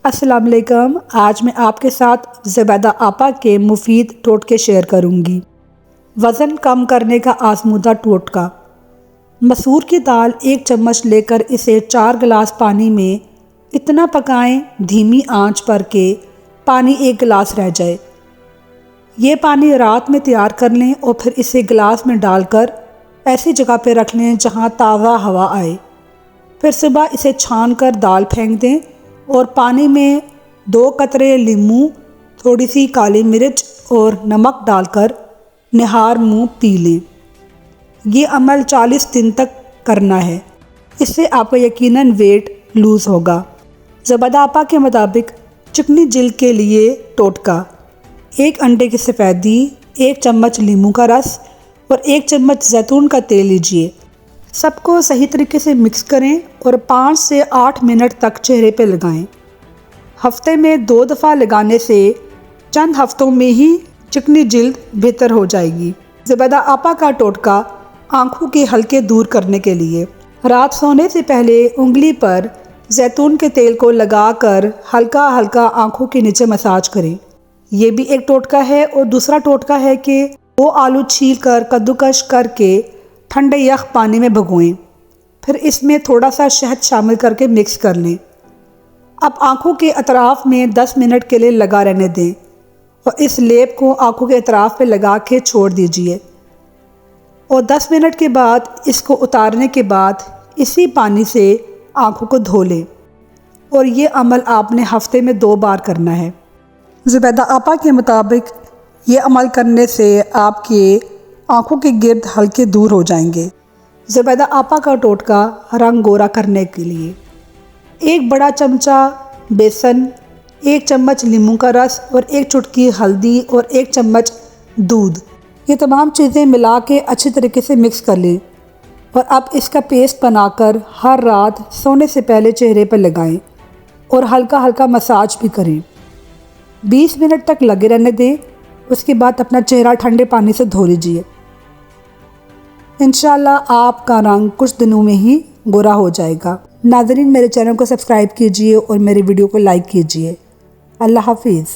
अस्सलाम वालेकुम। आज मैं आपके साथ ज़ुबैदा आपा के मुफीद टोटके शेयर करूंगी। वज़न कम करने का आज़मूदा टोटका। मसूर की दाल 1 चम्मच लेकर इसे 4 गिलास पानी में इतना पकाएं धीमी आंच पर के पानी 1 गिलास रह जाए। ये पानी रात में तैयार कर लें और फिर इसे गिलास में डालकर ऐसी जगह पर रख लें जहां ताज़ा हवा आए। फिर सुबह इसे छान कर दाल फेंक दें और पानी में 2 कतरे नींबू, थोड़ी सी काली मिर्च और नमक डालकर निहार मुँह पी लें। ये अमल 40 दिन तक करना है। इससे आपका यकीनन वेट लूज़ होगा। ज़ुबैदा आपा के मुताबिक चिकनी जिल्द के लिए टोटका: 1 अंडे की सफ़ेदी, 1 चम्मच नींबू का रस और 1 चम्मच जैतून का तेल लीजिए। सबको सही तरीके से मिक्स करें और 5 से 8 मिनट तक चेहरे पर लगाएं। हफ्ते में 2 दफ़ा लगाने से चंद हफ्तों में ही चिकनी जिल्द बेहतर हो जाएगी। ज़ुबैदा आपा का टोटका आँखों के हल्के दूर करने के लिए: रात सोने से पहले उंगली पर जैतून के तेल को लगाकर हल्का हल्का आँखों के नीचे मसाज करें। ये भी एक टोटका है। और दूसरा टोटका है कि 2 आलू छील कर कद्दूकश करके ठंडे यख पानी में भिगोएं, फिर इसमें थोड़ा सा शहद शामिल करके मिक्स कर लें। अब आँखों के अतराफ़ में 10 मिनट के लिए लगा रहने दें और इस लेप को आँखों के अतराफ़ पे लगा के छोड़ दीजिए और 10 मिनट के बाद इसको उतारने के बाद इसी पानी से आँखों को धो लें। और ये अमल आपने हफ्ते में 2 बार करना है। ज़ुबैदा आपा के मुताबिक ये अमल करने से आपके आँखों के गिर्द हल्के दूर हो जाएंगे। ज़ुबैदा आपा का टोटका रंग गोरा करने के लिए: 1 बड़ा चमचा बेसन, 1 चम्मच नींबू का रस और 1 चुटकी हल्दी और 1 चम्मच दूध। ये तमाम चीज़ें मिला के अच्छी तरीके से मिक्स कर लें और अब इसका पेस्ट बनाकर हर रात सोने से पहले चेहरे पर लगाएं और हल्का हल्का मसाज भी करें। 20 मिनट तक लगे रहने दें। उसके बाद अपना चेहरा ठंडे पानी से धो लीजिए। इंशाल्लाह आपका रंग कुछ दिनों में ही गोरा हो जाएगा। नाज़रीन, मेरे चैनल को सब्सक्राइब कीजिए और मेरे वीडियो को लाइक कीजिए। अल्लाह हाफिज़।